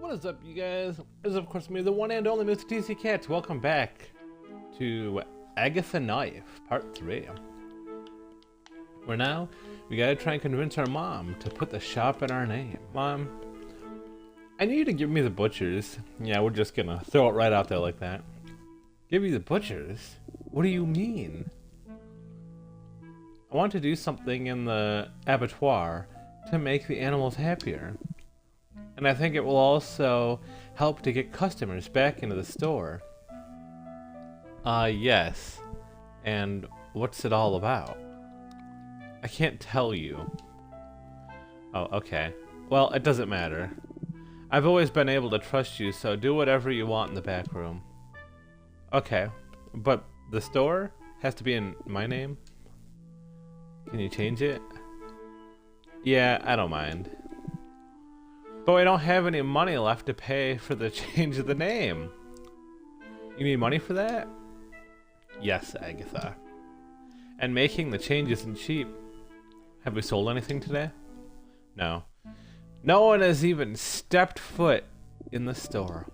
What is up, you guys? This is, of course, me, the one and only Mr. TC Cats. Welcome back to Agatha Knife, Part 3. Where now, we gotta try and convince our mom to put the shop in our name. Mom, I need you to give me the butchers. Yeah, we're just gonna throw it right out there like that. Give you the butchers? What do you mean? I want to do something in the abattoir to make the animals happier. And I think it will also help to get customers back into the store. Yes. And what's it all about? I can't tell you. Oh, okay. Well, it doesn't matter. I've always been able to trust you, so do whatever you want in the back room. Okay, but the store has to be in my name? Can you change it? Yeah, I don't mind. But we don't have any money left to pay for the change of the name. You need money for that? Yes, Agatha. And making the change isn't cheap. Have we sold anything today? No. No one has even stepped foot in the store.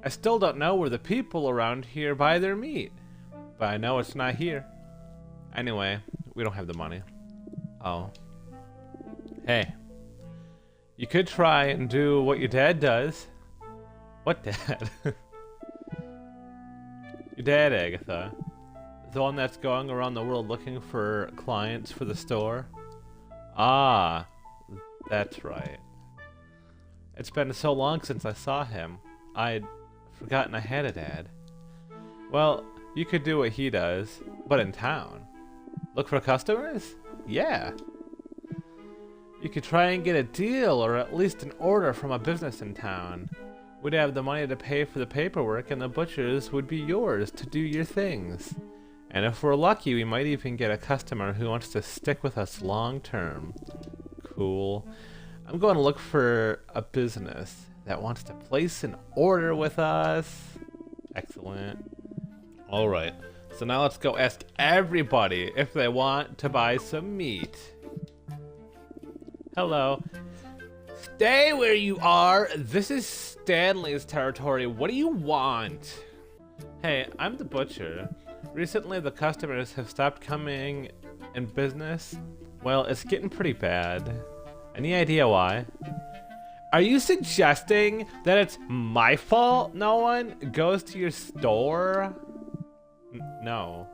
I still don't know where the people around here buy their meat, but I know it's not here. Anyway, we don't have the money. Oh. Hey. You could try and do what your dad does. What dad? Your dad, Agatha. The one that's going around the world looking for clients for the store? Ah, that's right. It's been so long since I saw him. I'd forgotten I had a dad. Well, you could do what he does, but in town. Look for customers? Yeah. You could try and get a deal, or at least an order from a business in town. We'd have the money to pay for the paperwork, and the butchers would be yours to do your things. And if we're lucky, we might even get a customer who wants to stick with us long term. Cool. I'm going to look for a business that wants to place an order with us. Excellent. Alright, so now let's go ask everybody if they want to buy some meat. Hello. Stay where you are. This is Stanley's territory. What do you want? Hey, I'm the butcher. Recently, the customers have stopped coming in business. Well, it's getting pretty bad. Any idea why? Are you suggesting that it's my fault no one goes to your store? No.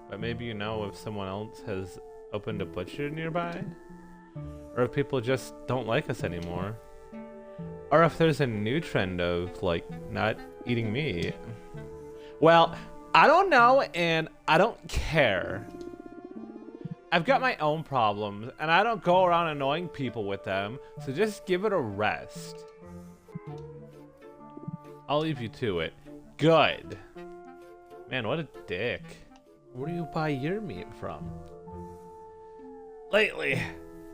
But maybe you know if someone else has opened a butcher nearby? Or if people just don't like us anymore. Or if there's a new trend of, like, not eating meat. Well, I don't know and I don't care. I've got my own problems and I don't go around annoying people with them, so just give it a rest. I'll leave you to it. Good. Man, what a dick. Where do you buy your meat from? Lately,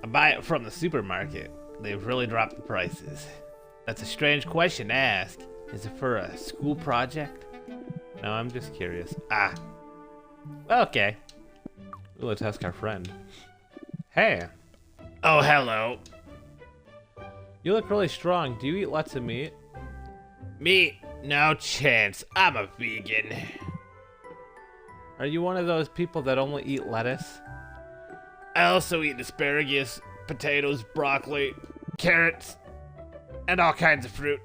I buy it from the supermarket. They've really dropped the prices. That's a strange question to ask. Is it for a school project? No, I'm just curious. Ah. Okay. Let's ask our friend. Hey. Oh, hello. You look really strong. Do you eat lots of meat? Meat? No chance. I'm a vegan. Are you one of those people that only eat lettuce? I also eat asparagus, potatoes, broccoli, carrots, and all kinds of fruit.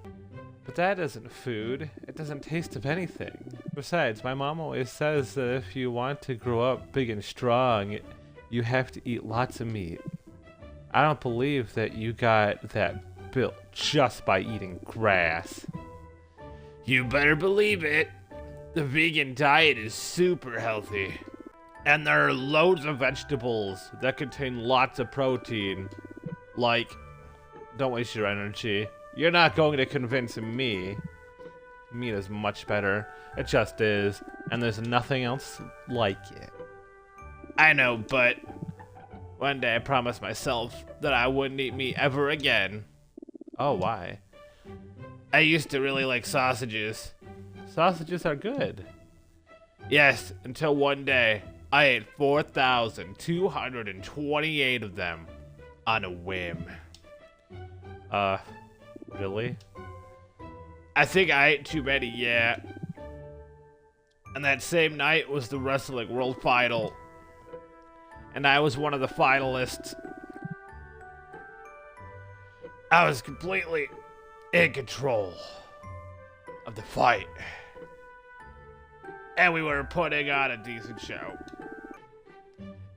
But that isn't food. It doesn't taste of anything. Besides, my mom always says that if you want to grow up big and strong, you have to eat lots of meat. I don't believe that you got that built just by eating grass. You better believe it. The vegan diet is super healthy. And there are loads of vegetables that contain lots of protein. Like, don't waste your energy. You're not going to convince me. Meat is much better. It just is. And there's nothing else like it. I know, but one day I promised myself that I wouldn't eat meat ever again. Oh, why? I used to really like sausages. Sausages are good. Yes, until one day. I ate 4,228 of them on a whim. Really? I think I ate too many, yeah. And that same night was the Wrestling World Final. And I was one of the finalists. I was completely in control of the fight. And we were putting on a decent show.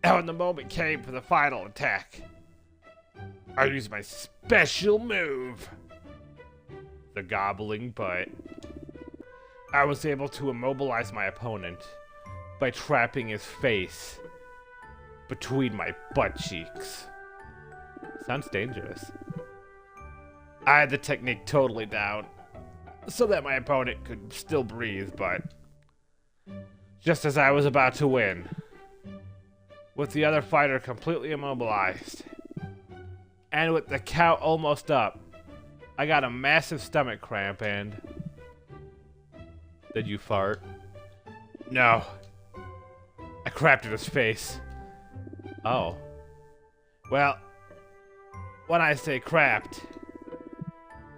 And when the moment came for the final attack, I used my special move, the gobbling butt. I was able to immobilize my opponent by trapping his face between my butt cheeks. Sounds dangerous. I had the technique totally down so that my opponent could still breathe, but just as I was about to win, with the other fighter completely immobilized, and with the count almost up, I got a massive stomach cramp and... Did you fart? No. I crapped in his face. Oh. Well, when I say crapped,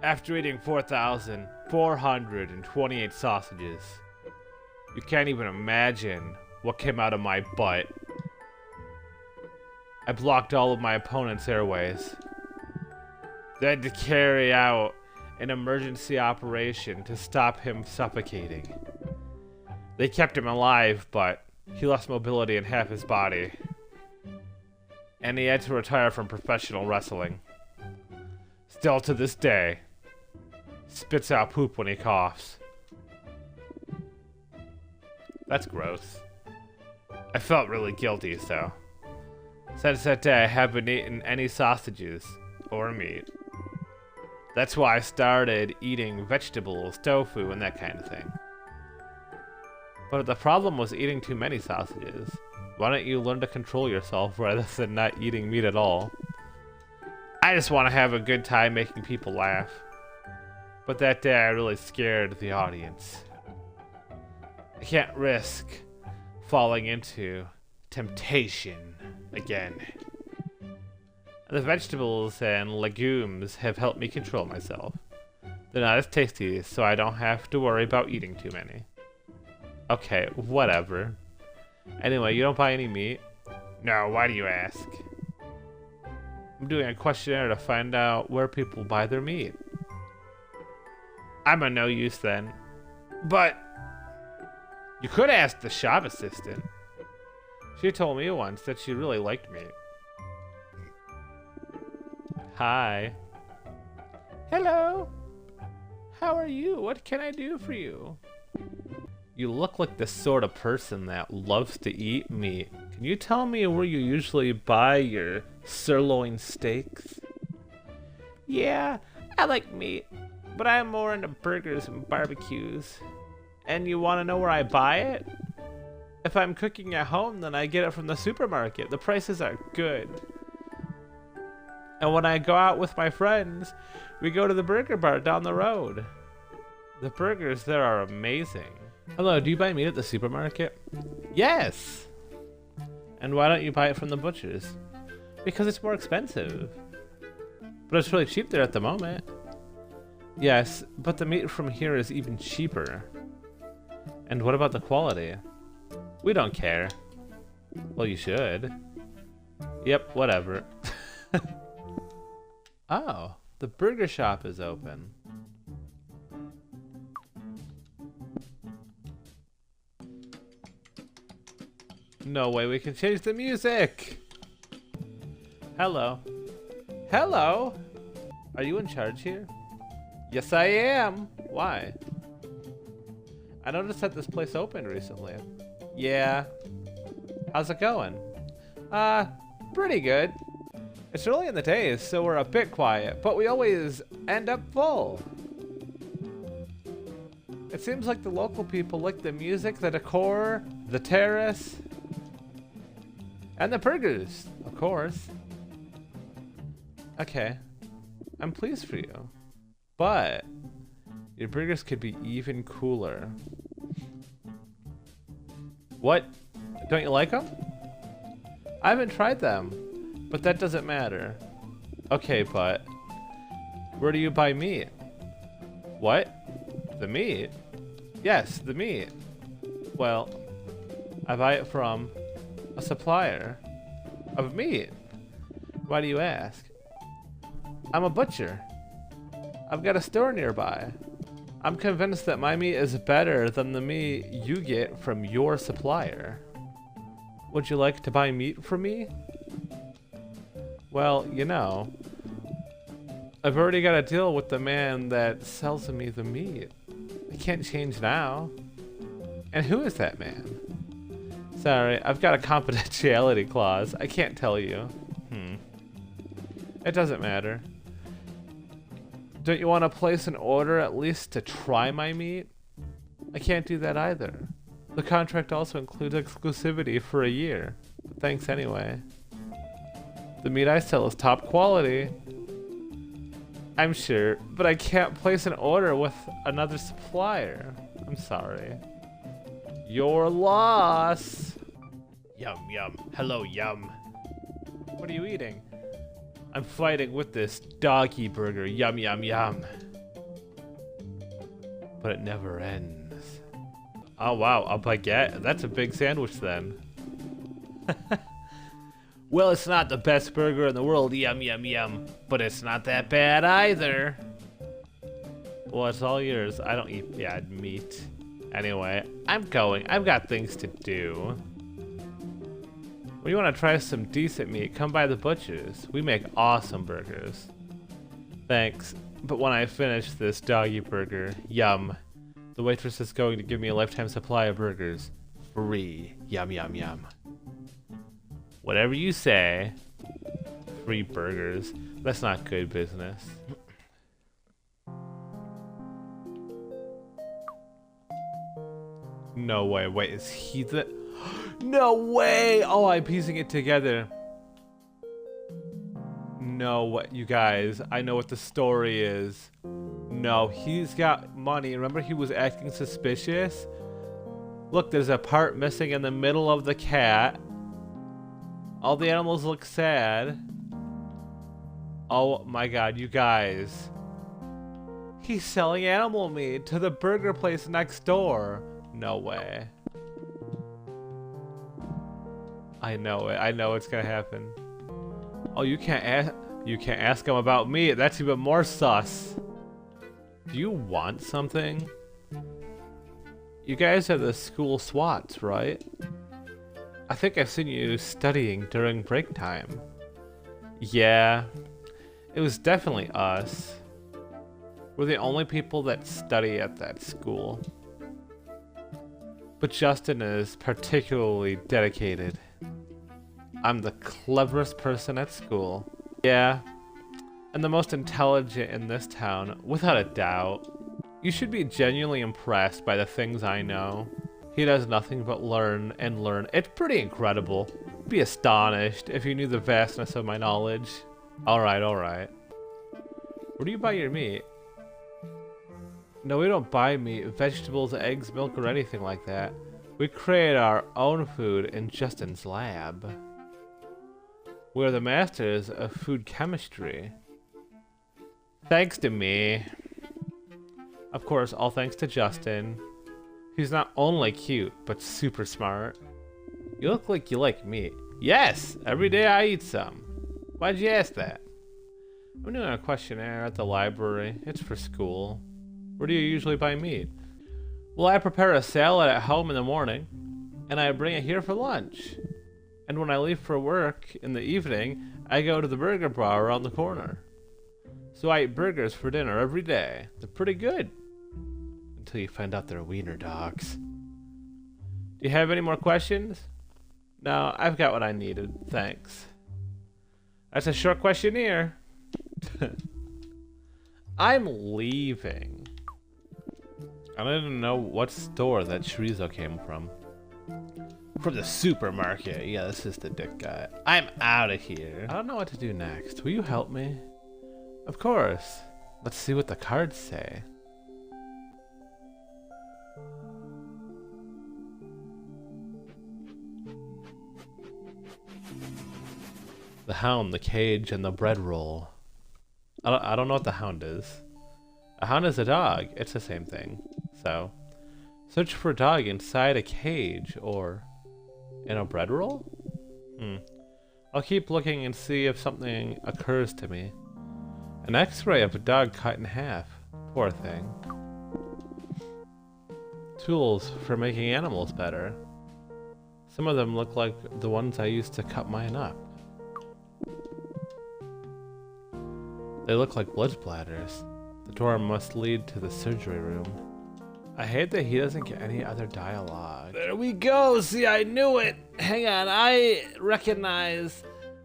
after eating 4,428 sausages, you can't even imagine what came out of my butt. I blocked all of my opponent's airways. They had to carry out an emergency operation to stop him suffocating. They kept him alive, but he lost mobility in half his body. And he had to retire from professional wrestling. Still to this day, spits out poop when he coughs. That's gross. I felt really guilty, so since that day I haven't eaten any sausages or meat. That's why I started eating vegetables, tofu, and that kind of thing. But the problem was eating too many sausages. Why don't you learn to control yourself rather than not eating meat at all? I just want to have a good time making people laugh. But that day I really scared the audience. I can't risk falling into temptation again. The vegetables and legumes have helped me control myself. They're not as tasty, so I don't have to worry about eating too many. Okay, whatever. Anyway, you don't buy any meat? No, why do you ask? I'm doing a questionnaire to find out where people buy their meat. I'm a no use then. But you could ask the shop assistant. She told me once that she really liked meat. Hi. Hello. How are you? What can I do for you? You look like the sort of person that loves to eat meat. Can you tell me where you usually buy your sirloin steaks? Yeah, I like meat, but I'm more into burgers and barbecues. And you want to know where I buy it? If I'm cooking at home, then I get it from the supermarket. The prices are good. And when I go out with my friends, we go to the burger bar down the road. The burgers there are amazing. Hello, do you buy meat at the supermarket? Yes! And why don't you buy it from the butchers? Because it's more expensive. But it's really cheap there at the moment. Yes, but the meat from here is even cheaper. And what about the quality? We don't care. Well, you should. Yep, whatever. Oh, the burger shop is open. No way we can change the music! Hello. Hello? Are you in charge here? Yes, I am. Why? I noticed that this place opened recently. Yeah. How's it going? Pretty good. It's early in the day, so we're a bit quiet, but we always end up full. It seems like the local people like the music, the decor, the terrace, and the burgers, of course. Okay, I'm pleased for you, but your burgers could be even cooler. What? Don't you like them? I haven't tried them. But that doesn't matter. Okay, but where do you buy meat? What? The meat? Yes, the meat. Well, I buy it from a supplier of meat. Why do you ask? I'm a butcher. I've got a store nearby. I'm convinced that my meat is better than the meat you get from your supplier. Would you like to buy meat from me? Well, you know, I've already got a deal with the man that sells me the meat. I can't change now. And who is that man? Sorry, I've got a confidentiality clause. I can't tell you. It doesn't matter. Don't you want to place an order at least to try my meat? I can't do that either. The contract also includes exclusivity for a year. But thanks anyway. The meat I sell is top quality. I'm sure, but I can't place an order with another supplier. I'm sorry. Your loss. Yum, yum. Hello, yum. What are you eating? I'm fighting with this doggy burger. Yum, yum, yum. But it never ends. Oh, wow. A baguette? That's a big sandwich then. Well, it's not the best burger in the world. Yum, yum, yum. But it's not that bad either. Well, it's all yours. I don't eat bad meat. Anyway, I'm going. I've got things to do. When you want to try some decent meat, come by the butcher's. We make awesome burgers. Thanks, but when I finish this doggy burger, yum, the waitress is going to give me a lifetime supply of burgers. Free. Yum, yum, yum. Whatever you say. Free burgers. That's not good business. No way. Wait, is he the... No way! Oh, I'm piecing it together. No, what you guys, I know what the story is. No, he's got money. Remember he was acting suspicious? Look, there's a part missing in the middle of the cat. All the animals look sad. Oh my god, you guys. He's selling animal meat to the burger place next door. No way. I know it. I know it's gonna happen. Oh, you can't ask him about me. That's even more sus. Do you want something? You guys are the school SWATs, right? I think I've seen you studying during break time. Yeah, it was definitely us. We're the only people that study at that school. But Justin is particularly dedicated. I'm the cleverest person at school. Yeah, and the most intelligent in this town, without a doubt. You should be genuinely impressed by the things I know. He does nothing but learn and learn. It's pretty incredible. You'd be astonished if you knew the vastness of my knowledge. Alright, alright. Where do you buy your meat? No, we don't buy meat, vegetables, eggs, milk, or anything like that. We create our own food in Justin's lab. We're the masters of food chemistry. Thanks to me. Of course, all thanks to Justin. He's not only cute, but super smart. You look like you like meat. Yes! Every day I eat some. Why'd you ask that? I'm doing a questionnaire at the library. It's for school. Where do you usually buy meat? Well, I prepare a salad at home in the morning, and I bring it here for lunch. And when I leave for work in the evening, I go to the burger bar around the corner. So I eat burgers for dinner every day. They're pretty good. Until you find out they're wiener dogs. Do you have any more questions? No, I've got what I needed. Thanks. That's a short questionnaire. I'm leaving. I don't even know what store that chorizo came from. From the supermarket. Yeah, this is the dick guy. I'm out of here. I don't know what to do next. Will you help me? Of course. Let's see what the cards say. The hound, the cage, and the bread roll. I don't know what the hound is. A hound is a dog. It's the same thing. So, search for a dog inside a cage or in a bread roll? I'll keep looking and see if something occurs to me. An x-ray of a dog cut in half. Poor thing. Tools for making animals better. Some of them look like the ones I used to cut mine up. They look like blood splatters. The door must lead to the surgery room. I hate that he doesn't get any other dialogue. There we go! See, I knew it! Hang on, I recognize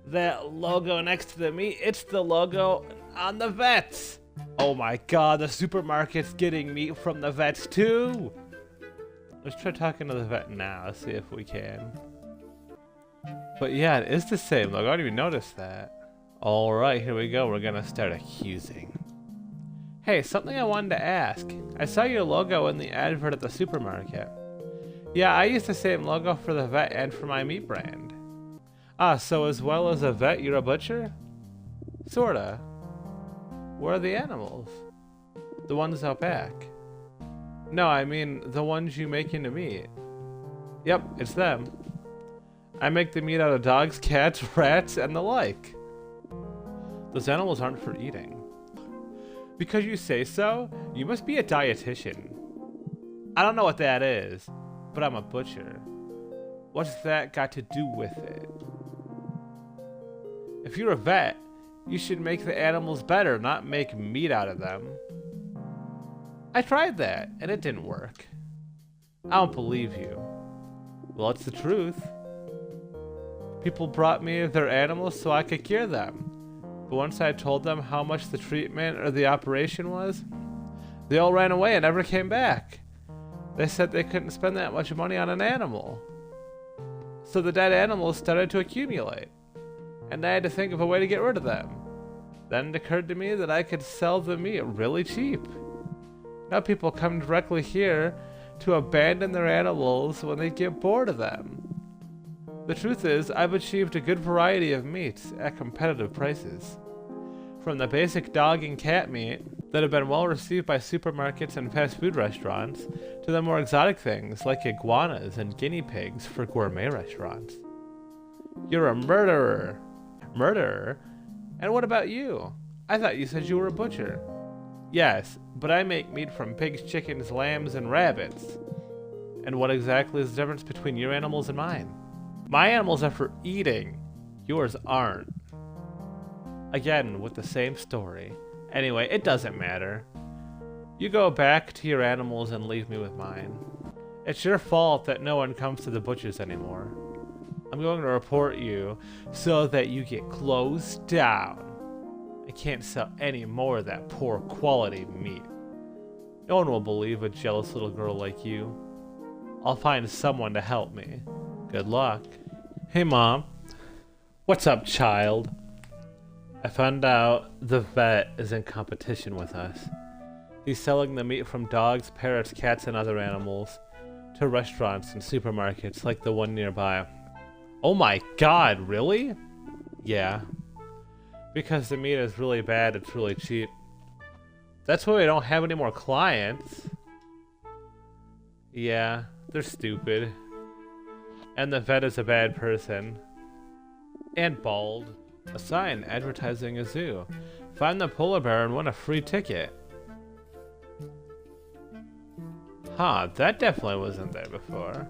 that logo next to the meat. It's the logo on the vets! Oh my god, the supermarket's getting meat from the vets too! Let's try talking to the vet now, see if we can. But yeah, it is the same logo. I didn't even notice that. Alright, here we go. We're gonna start accusing. Hey, something I wanted to ask. I saw your logo in the advert at the supermarket. Yeah, I use the same logo for the vet and for my meat brand. Ah, so as well as a vet, you're a butcher? Sorta. Where are the animals? The ones out back. No, I mean the ones you make into meat. Yep, it's them. I make the meat out of dogs, cats, rats, and the like. Those animals aren't for eating. Because you say so, you must be a dietitian. I don't know what that is, but I'm a butcher. What's that got to do with it? If you're a vet, you should make the animals better, not make meat out of them. I tried that, and it didn't work. I don't believe you. Well, it's the truth. People brought me their animals so I could cure them. But once I told them how much the treatment or the operation was, they all ran away and never came back. They said they couldn't spend that much money on an animal. So the dead animals started to accumulate, and I had to think of a way to get rid of them. Then it occurred to me that I could sell the meat really cheap. Now people come directly here to abandon their animals when they get bored of them. The truth is, I've achieved a good variety of meats at competitive prices. From the basic dog and cat meat that have been well received by supermarkets and fast food restaurants, to the more exotic things like iguanas and guinea pigs for gourmet restaurants. You're a murderer. Murderer? And what about you? I thought you said you were a butcher. Yes, but I make meat from pigs, chickens, lambs, and rabbits. And what exactly is the difference between your animals and mine? My animals are for eating. Yours aren't. Again, with the same story. Anyway, it doesn't matter. You go back to your animals and leave me with mine. It's your fault that no one comes to the butchers anymore. I'm going to report you so that you get closed down. I can't sell any more of that poor quality meat. No one will believe a jealous little girl like you. I'll find someone to help me. Good luck. Hey, Mom. What's up, child? I found out the vet is in competition with us. He's selling the meat from dogs, parrots, cats, and other animals to restaurants and supermarkets like the one nearby. Oh my god, really? Yeah. Because the meat is really bad, it's really cheap. That's why we don't have any more clients. Yeah, they're stupid. And the vet is a bad person. And bald. A sign advertising a zoo. Find the polar bear and win a free ticket. Huh, that definitely wasn't there before.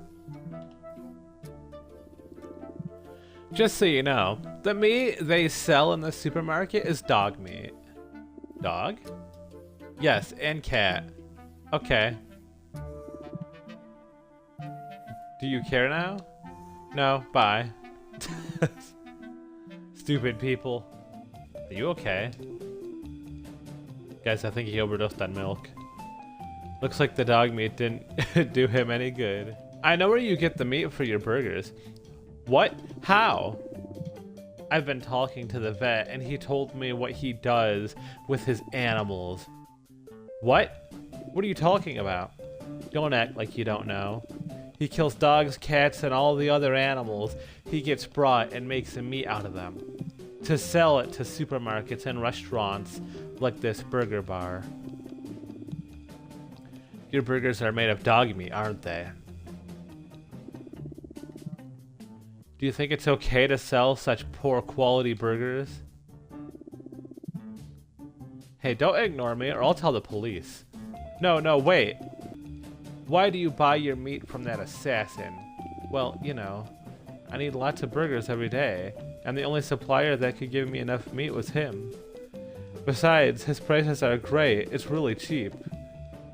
Just so you know, the meat they sell in the supermarket is dog meat. Dog? Yes, and cat. Okay. Do you care now? No, bye. Stupid people. Are you okay? Guys, I think he overdosed on milk. Looks like the dog meat didn't do him any good. I know where you get the meat for your burgers. What? How? I've been talking to the vet and he told me what he does with his animals. What? What are you talking about? Don't act like you don't know. He kills dogs, cats, and all the other animals he gets brought and makes the meat out of them. To sell it to supermarkets and restaurants like this burger bar. Your burgers are made of dog meat, aren't they? Do you think it's okay to sell such poor quality burgers? Hey, don't ignore me or I'll tell the police. No, wait. Why do you buy your meat from that assassin? Well, you know, I need lots of burgers every day, and the only supplier that could give me enough meat was him. Besides, his prices are great, it's really cheap.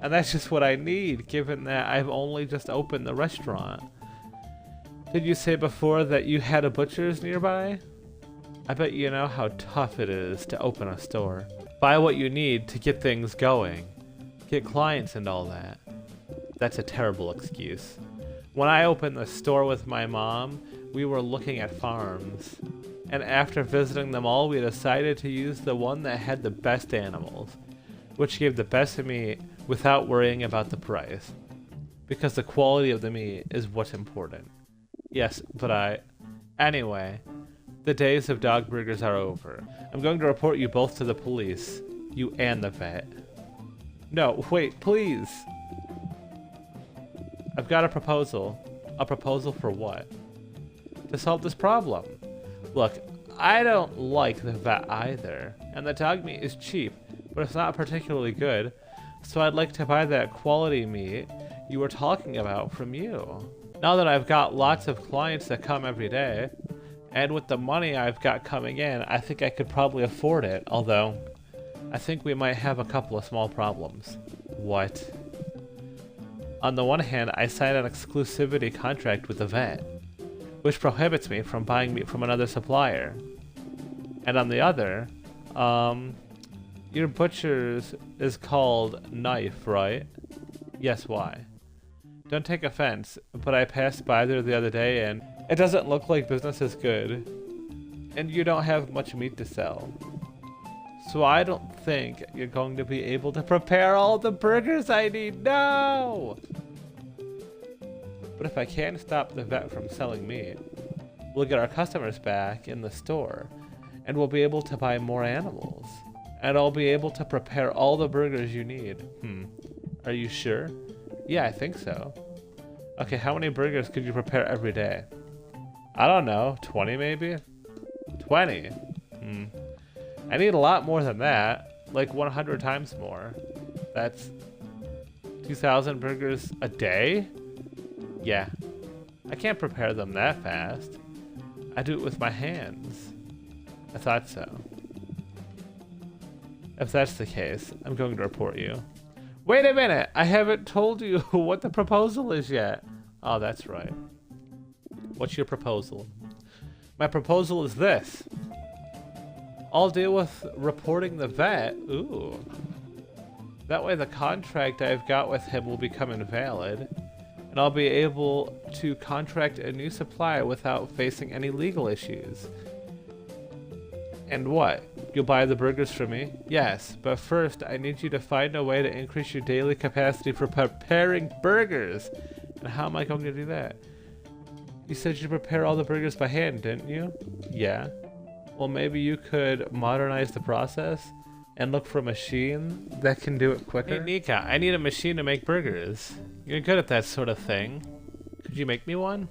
And that's just what I need, given that I've only just opened the restaurant. Did you say before that you had a butcher's nearby? I bet you know how tough it is to open a store. Buy what you need to get things going. Get clients and all that. That's a terrible excuse. When I opened the store with my mom, we were looking at farms. And after visiting them all, we decided to use the one that had the best animals, which gave the best meat without worrying about the price. Because the quality of the meat is what's important. Yes, but Anyway, the days of dog burgers are over. I'm going to report you both to the police. You and the vet. No, wait, please! I've got a proposal. A proposal for what? To solve this problem. Look, I don't like the vet either, and the dog meat is cheap, but it's not particularly good, so I'd like to buy that quality meat you were talking about from you. Now that I've got lots of clients that come every day, and with the money I've got coming in, I think I could probably afford it, although I think we might have a couple of small problems. What? On the one hand, I signed an exclusivity contract with the vet, which prohibits me from buying meat from another supplier. And on the other, your butcher's is called Knife, right? Yes, why? Don't take offense, but I passed by there the other day and it doesn't look like business is good. And you don't have much meat to sell. So I don't think you're going to be able to prepare all the burgers I need. No! But if I can stop the vet from selling meat, we'll get our customers back in the store and we'll be able to buy more animals. And I'll be able to prepare all the burgers you need. Are you sure? Yeah, I think so. Okay, how many burgers could you prepare every day? I don't know, 20 maybe? 20? I need a lot more than that, like 100 times more. That's 2,000 burgers a day? Yeah, I can't prepare them that fast. I do it with my hands. I thought so. If that's the case, I'm going to report you. Wait a minute! I haven't told you what the proposal is yet. Oh, that's right. What's your proposal? My proposal is this. I'll deal with reporting the vet. Ooh. That way the contract I've got with him will become invalid, and I'll be able to contract a new supplier without facing any legal issues. And what? You'll buy the burgers for me? Yes, but first I need you to find a way to increase your daily capacity for preparing burgers. And how am I going to do that? You said you prepare all the burgers by hand, didn't you? Yeah. Well, maybe you could modernize the process and look for a machine that can do it quicker. Hey, Nika, I need a machine to make burgers. You're good at that sort of thing. Could you make me one?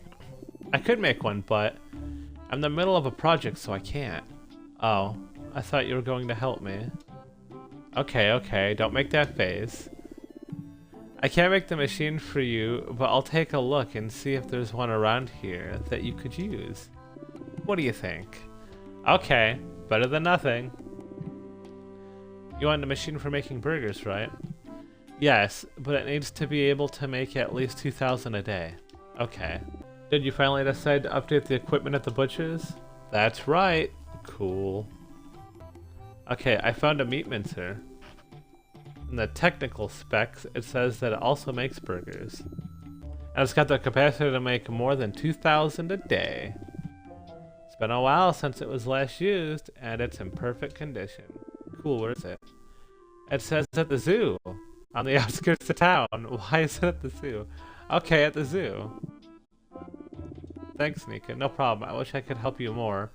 I could make one, but I'm in the middle of a project, so I can't. Oh, I thought you were going to help me. Okay, don't make that face. I can't make the machine for you, but I'll take a look and see if there's one around here that you could use. What do you think? Okay, better than nothing. You want a machine for making burgers, right? Yes, but it needs to be able to make at least 2,000 a day. Okay. Did you finally decide to update the equipment at the butcher's? That's right. Cool. Okay, I found a meat mincer. In the technical specs, it says that it also makes burgers. And it's got the capacity to make more than 2,000 a day. It's been a while since it was last used, and it's in perfect condition. Cool, where is it? It says at the zoo, on the outskirts of town. Why is it at the zoo? Okay, at the zoo. Thanks, Nika, no problem. I wish I could help you more,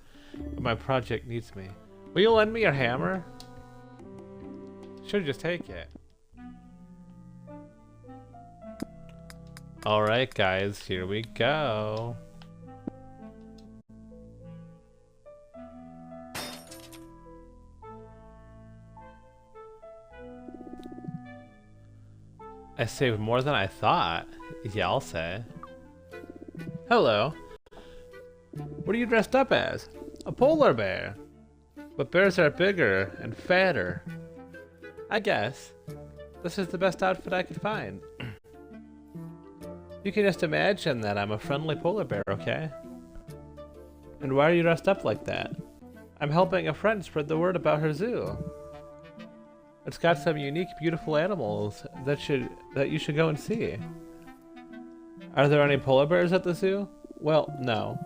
but my project needs me. Will you lend me your hammer? Should just take it. Alright guys, here we go. I saved more than I thought. Yeah, I'll say. Hello. What are you dressed up as? A polar bear. But bears are bigger and fatter. I guess. This is the best outfit I could find. You can just imagine that I'm a friendly polar bear, okay? And why are you dressed up like that? I'm helping a friend spread the word about her zoo. It's got some unique, beautiful animals that you should go and see. Are there any polar bears at the zoo? Well, no.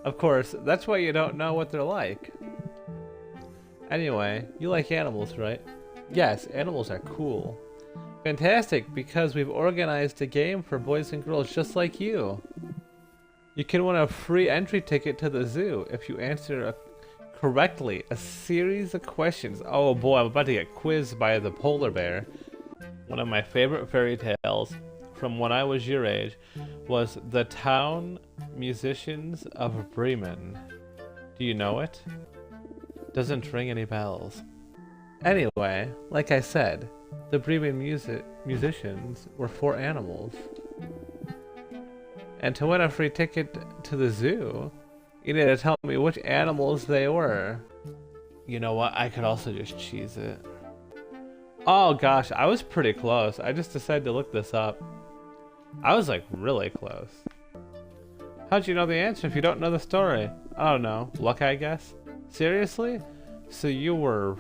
Of course, that's why you don't know what they're like. Anyway, you like animals, right? Yes, animals are cool. Fantastic, because we've organized a game for boys and girls just like you. You can win a free entry ticket to the zoo if you answer correctly a series of questions. Oh boy, I'm about to get quizzed by the polar bear. One of my favorite fairy tales from when I was your age was The Town Musicians of Bremen. Do you know it? Doesn't ring any bells. Anyway, like I said, the Bremen musicians were 4 animals. And to win a free ticket to the zoo, you need to tell me which animals they were. You know what? I could also just cheese it. Oh gosh, I was pretty close. I just decided to look this up. I was like really close. How'd you know the answer if you don't know the story? I don't know. Luck, I guess? Seriously? So you were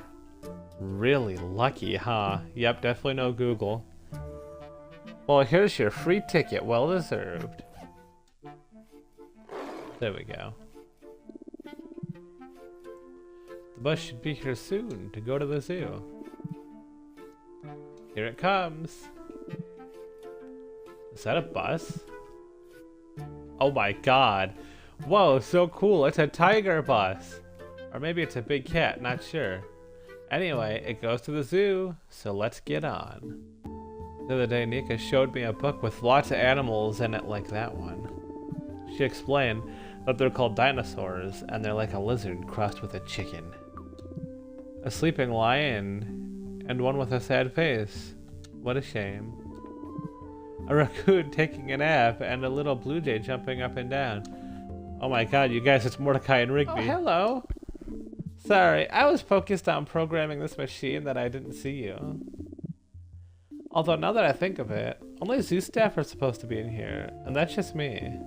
really lucky, huh? Yep, definitely no Google. Well, here's your free ticket. Well deserved. There we go. The bus should be here soon to go to the zoo. Here it comes. Is that a bus? Oh my god. Whoa, so cool. It's a tiger bus. Or maybe it's a big cat, not sure. Anyway, it goes to the zoo, so let's get on. The other day, Nika showed me a book with lots of animals in it like that one. She explained that they're called dinosaurs, and they're like a lizard crossed with a chicken. A sleeping lion, and one with a sad face. What a shame. A raccoon taking a nap, and a little blue jay jumping up and down. Oh my god, you guys, it's Mordecai and Rigby. Oh, hello. Sorry, I was focused on programming this machine that I didn't see you. Although now that I think of it, only zoo staff are supposed to be in here, and that's just me.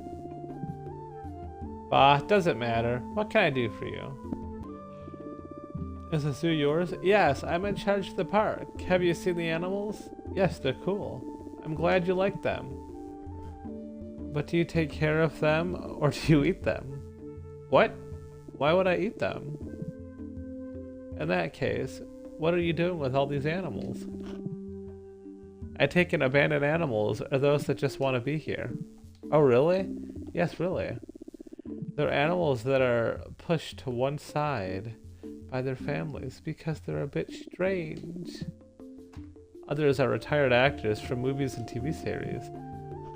Bah, doesn't matter. What can I do for you? Is the zoo yours? Yes, I'm in charge of the park. Have you seen the animals? Yes, they're cool. I'm glad you like them. But do you take care of them, or do you eat them? What? Why would I eat them? In that case, what are you doing with all these animals? I take in abandoned animals, or those that just want to be here. Oh, really? Yes, really. They're animals that are pushed to one side by their families because they're a bit strange. Others are retired actors from movies and TV series.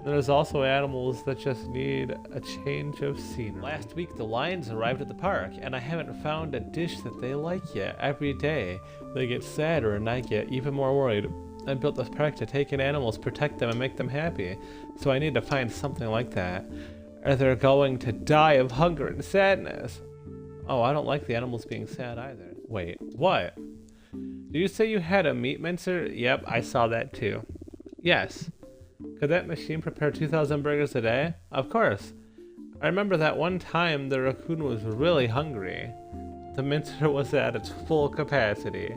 There's also animals that just need a change of scenery. Last week the lions arrived at the park, and I haven't found a dish that they like yet. Every day they get sadder and I get even more worried. I built this park to take in animals, protect them, and make them happy. So I need to find something like that, or they're going to die of hunger and sadness. Oh, I don't like the animals being sad either. Wait, what? Did you say you had a meat mincer? Yep, I saw that too. Yes. Could that machine prepare 2,000 burgers a day? Of course. I remember that one time the raccoon was really hungry. The mincer was at its full capacity.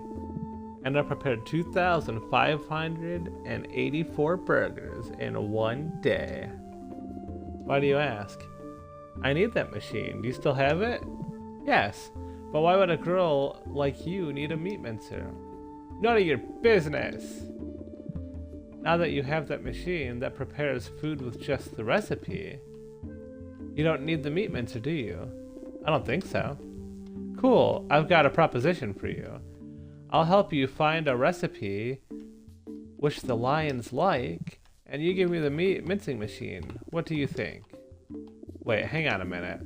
And I prepared 2,584 burgers in one day. Why do you ask? I need that machine. Do you still have it? Yes. But why would a girl like you need a meat mincer? None of your business! Now that you have that machine that prepares food with just the recipe, you don't need the meat mincer, do you? I don't think so. Cool, I've got a proposition for you. I'll help you find a recipe which the lions like and you give me the meat mincing machine. What do you think? Wait, hang on a minute.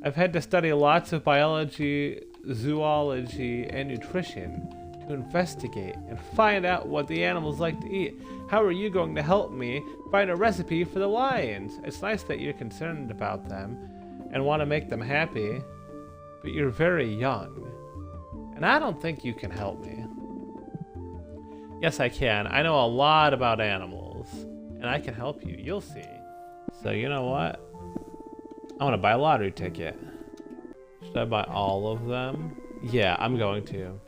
I've had to study lots of biology, zoology, and nutrition to investigate and find out what the animals like to eat. How are you going to help me find a recipe for the lions? It's nice that you're concerned about them and want to make them happy, but you're very young, and I don't think you can help me. Yes, I can. I know a lot about animals, and I can help you. You'll see. So you know what? I want to buy a lottery ticket. Should I buy all of them? Yeah, I'm going to.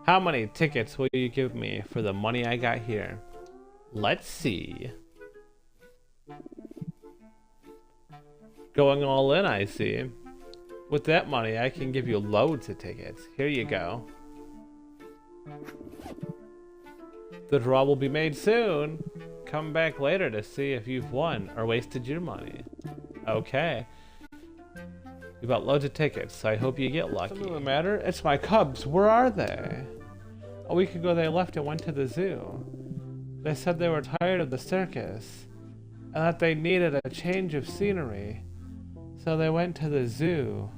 How many tickets will you give me for the money I got here? Let's see. Going all in, I see. With that money, I can give you loads of tickets. Here you go. The draw will be made soon. Come back later to see if you've won or wasted your money. Okay. You bought loads of tickets, so I hope you get lucky. Doesn't matter. It's my cubs. Where are they? A week ago they left and went to the zoo. They said they were tired of the circus and that they needed a change of scenery. So they went to the zoo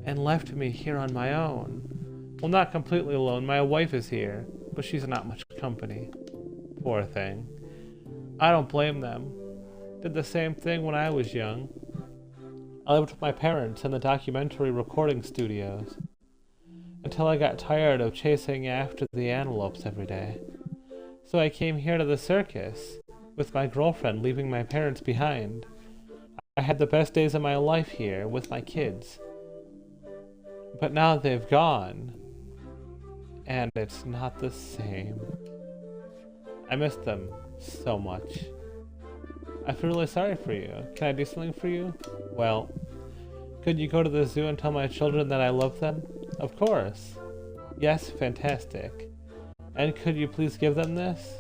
and left me here on my own. Well, not completely alone. My wife is here, but she's not much company. Poor thing. I don't blame them. Did the same thing when I was young. I lived with my parents in the documentary recording studios until I got tired of chasing after the antelopes every day. So I came here to the circus with my girlfriend, leaving my parents behind. I had the best days of my life here with my kids. But now they've gone, and it's not the same. I miss them so much. I feel really sorry for you. Can I do something for you? Well, could you go to the zoo and tell my children that I love them? Of course. Yes, fantastic. And could you please give them this?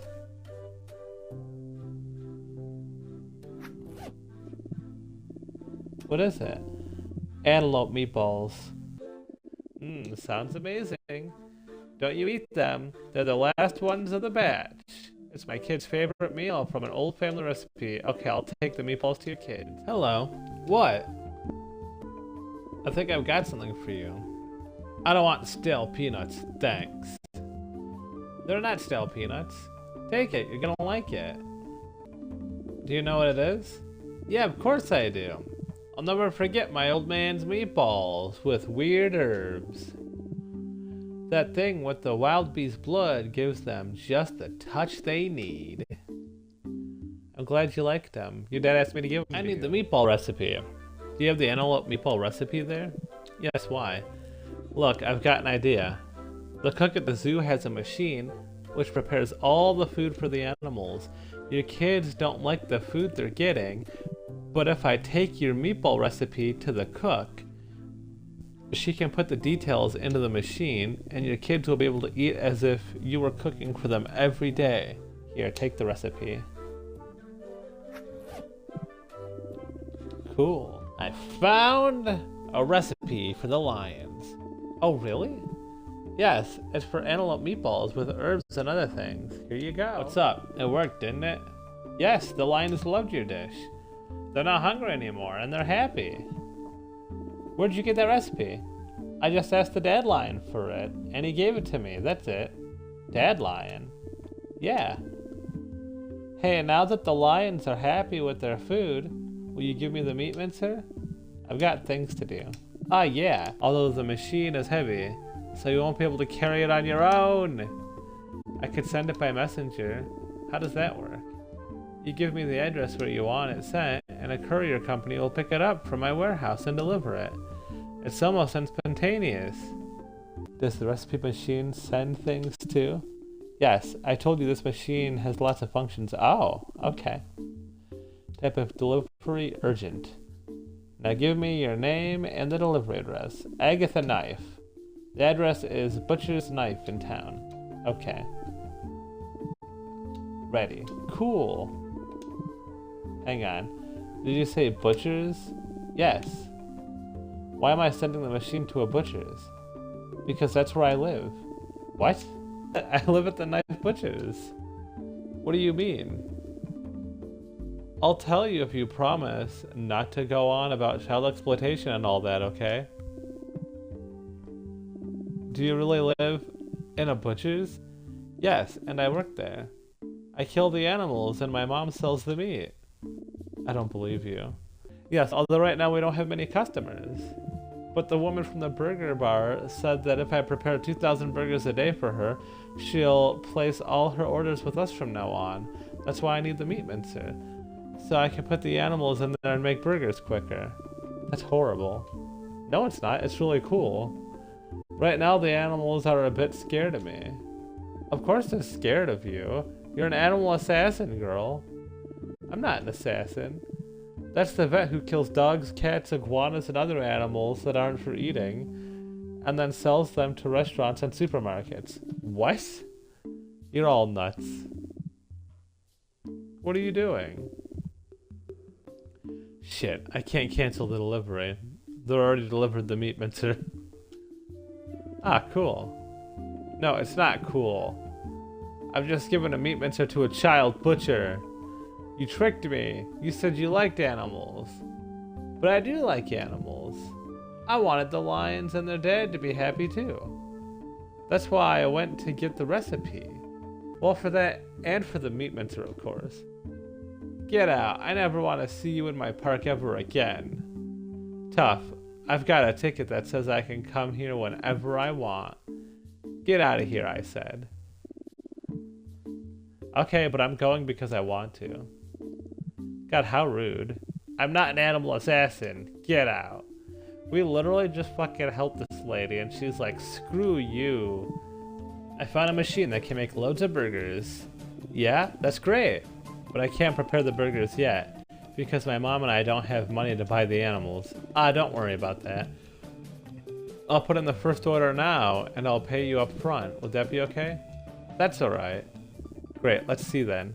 What is it? Antelope meatballs. Sounds amazing. Don't you eat them. They're the last ones of the batch. It's my kid's favorite meal from an old family recipe. Okay, I'll take the meatballs to your kids. Hello. What? I think I've got something for you. I don't want stale peanuts, thanks. They're not stale peanuts. Take it, you're gonna like it. Do you know what it is? Yeah, of course I do. I'll never forget my old man's meatballs with weird herbs. That thing with the wild bee's blood gives them just the touch they need. I'm glad you like them. Your dad asked me to give them to you. I need the meatball recipe. Do you have the antelope meatball recipe there? Yes, why? Look, I've got an idea. The cook at the zoo has a machine which prepares all the food for the animals. Your kids don't like the food they're getting, but if I take your meatball recipe to the cook, she can put the details into the machine and your kids will be able to eat as if you were cooking for them every day. Here, take the recipe. Cool. I found a recipe for the lions. Oh, really? Yes, it's for antelope meatballs with herbs and other things. Here you go. What's up? It worked, didn't it? Yes, the lions loved your dish. They're not hungry anymore, and they're happy. Where'd you get that recipe? I just asked the dad lion for it, and he gave it to me. That's it. Dad lion? Yeah. Hey, now that the lions are happy with their food, will you give me the meat mincer? I've got things to do. Ah, yeah, although the machine is heavy, so you won't be able to carry it on your own. I could send it by messenger. How does that work? You give me the address where you want it sent, and a courier company will pick it up from my warehouse and deliver it. It's almost instantaneous. Does the recipe machine send things too? Yes, I told you this machine has lots of functions. Oh, okay. Type of delivery, urgent. Now give me your name and the delivery address. Agatha Knife. The address is Butcher's Knife in town. Okay. Ready. Cool. Hang on. Did you say Butcher's? Yes. Why am I sending the machine to a butcher's? Because that's where I live. What? I live at the Knife Butcher's. What do you mean? I'll tell you if you promise not to go on about child exploitation and all that, okay? Do you really live in a butcher's? Yes, and I work there. I kill the animals and my mom sells the meat. I don't believe you. Yes, although right now we don't have many customers. But the woman from the burger bar said that if I prepare 2,000 burgers a day for her, she'll place all her orders with us from now on. That's why I need the meat mincer. So I can put the animals in there and make burgers quicker. That's horrible. No, it's not. It's really cool. Right now the animals are a bit scared of me. Of course they're scared of you. You're an animal assassin, girl. I'm not an assassin. That's the vet who kills dogs, cats, iguanas, and other animals that aren't for eating, and then sells them to restaurants and supermarkets. What? You're all nuts. What are you doing? Shit, I can't cancel the delivery. They already delivered the meat mincer. Ah, cool. No, it's not cool. I've just given a meat mincer to a child butcher. You tricked me. You said you liked animals. But I do like animals. I wanted the lions and their dad to be happy too. That's why I went to get the recipe. Well, for that and for the meat mincer, of course. Get out. I never want to see you in my park ever again. Tough. I've got a ticket that says I can come here whenever I want. Get out of here, I said. Okay, but I'm going because I want to. God, how rude. I'm not an animal assassin. Get out. We literally just fucking helped this lady and she's like, screw you. I found a machine that can make loads of burgers. Yeah, that's great. But I can't prepare the burgers yet because my mom and I don't have money to buy the animals. Don't worry about that. I'll put in the first order now and I'll pay you up front. Would that be okay? That's alright. Great, let's see then.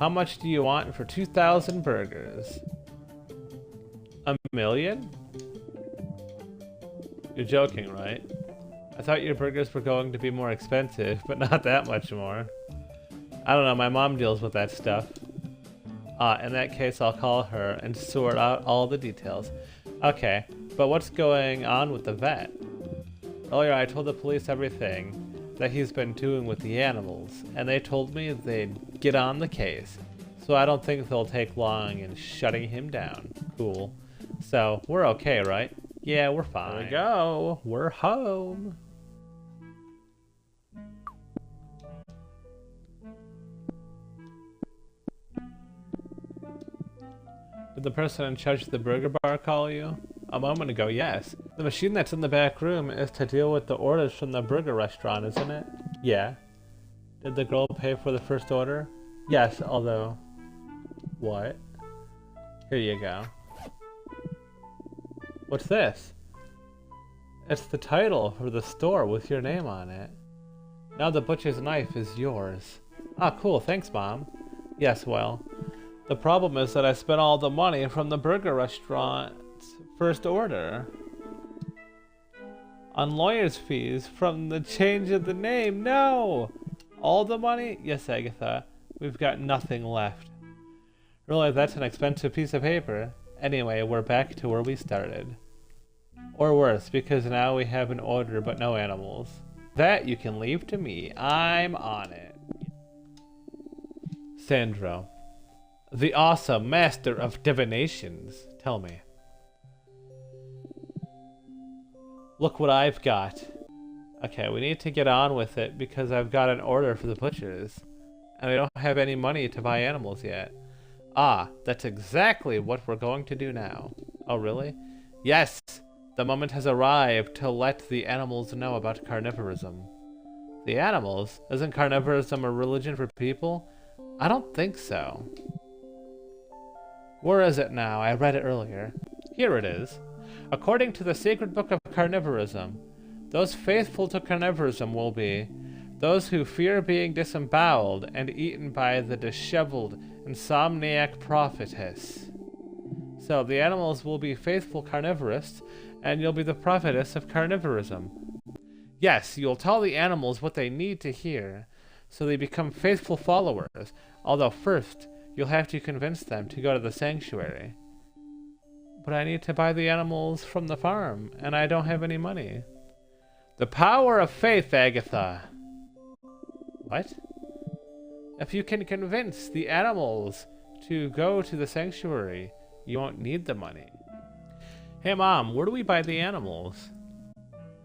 How much do you want for 2,000 burgers? $1 million? You're joking, right? I thought your burgers were going to be more expensive, but not that much more. I don't know, my mom deals with that stuff. In that case, I'll call her and sort out all the details. Okay, but what's going on with the vet? Earlier I told the police everything that he's been doing with the animals, and they told me they'd get on the case. So I don't think they'll take long in shutting him down. Cool. So, we're okay, right? Yeah, we're fine. There we go. We're home. Did the person in charge of the burger bar call you? A moment ago, yes. The machine that's in the back room is to deal with the orders from the burger restaurant, isn't it? Yeah. Did the girl pay for the first order? Yes, although... What? Here you go. What's this? It's the title for the store with your name on it. Now the butcher's knife is yours. Ah, cool, thanks, Mom. Yes, well, the problem is that I spent all the money from the burger restaurant's first order on lawyer's fees from the change of the name. No! All the money? Yes, Agatha. We've got nothing left. Really, that's an expensive piece of paper. Anyway, we're back to where we started. Or worse, because now we have an order but no animals. That you can leave to me. I'm on it. Sandro. The awesome master of divinations. Tell me. Look what I've got. Okay, we need to get on with it because I've got an order for the butchers. And I don't have any money to buy animals yet. Ah, that's exactly what we're going to do now. Oh, really? Yes! The moment has arrived to let the animals know about carnivorism. The animals? Isn't carnivorism a religion for people? I don't think so. Where is it now? I read it earlier. Here it is. According to the sacred book of carnivorism, those faithful to carnivorism will be those who fear being disemboweled and eaten by the disheveled, insomniac prophetess. So the animals will be faithful carnivorists, and you'll be the prophetess of carnivorism. Yes, you'll tell the animals what they need to hear, so they become faithful followers. Although first, you'll have to convince them to go to the sanctuary. But I need to buy the animals from the farm, and I don't have any money. The power of faith, Agatha. What? If you can convince the animals to go to the sanctuary, you won't need the money. Hey Mom, where do we buy the animals?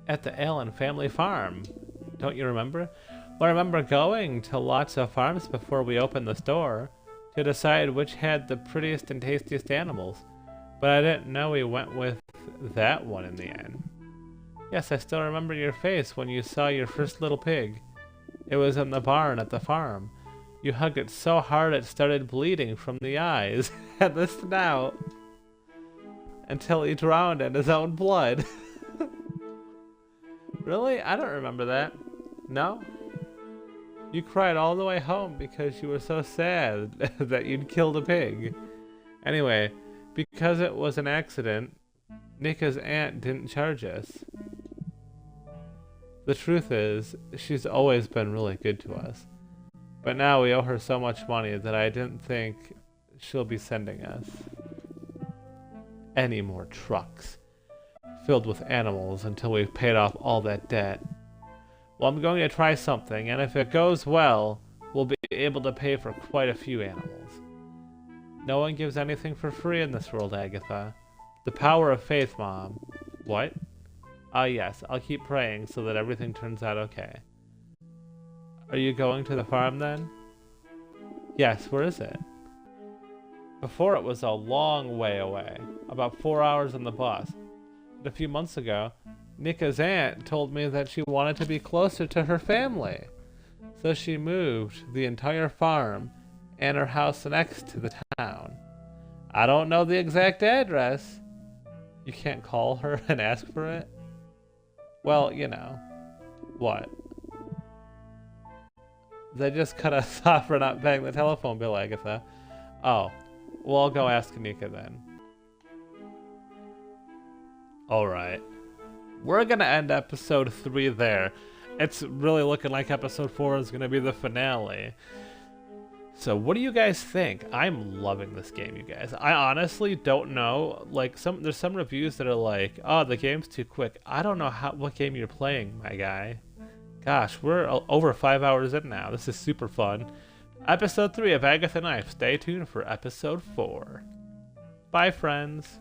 At the Allen family farm. Don't you remember? Well, I remember going to lots of farms before we opened the store to decide which had the prettiest and tastiest animals. But I didn't know we went with that one in the end. Yes, I still remember your face when you saw your first little pig. It was in the barn at the farm. You hugged it so hard it started bleeding from the eyes and the snout until he drowned in his own blood. Really? I don't remember that. No? You cried all the way home because you were so sad that you'd killed a pig. Anyway, because it was an accident, Nika's aunt didn't charge us. The truth is, she's always been really good to us. But now we owe her so much money that I didn't think she'll be sending us any more trucks filled with animals until we've paid off all that debt. Well, I'm going to try something, and if it goes well, we'll be able to pay for quite a few animals. No one gives anything for free in this world, Agatha. The power of faith, Mom. What? Yes, I'll keep praying so that everything turns out okay. Are you going to the farm then? Yes, where is it? Before it was a long way away, about 4 hours on the bus. But a few months ago, Nika's aunt told me that she wanted to be closer to her family. So she moved the entire farm and her house next to the town. I don't know the exact address. You can't call her and ask for it? Well, you know. What? They just cut us off for not paying the telephone bill, Agatha. Oh. Well, I'll go ask Nika then. Alright. We're gonna end episode 3 there. It's really looking like episode 4 is gonna be the finale. So what do you guys think? I'm loving this game, you guys. I honestly don't know. Like, there's some reviews that are like, oh, the game's too quick. I don't know what game you're playing, my guy. Gosh, we're over 5 hours in now. This is super fun. Episode 3 of Agatha Knife. Stay tuned for episode 4. Bye, friends.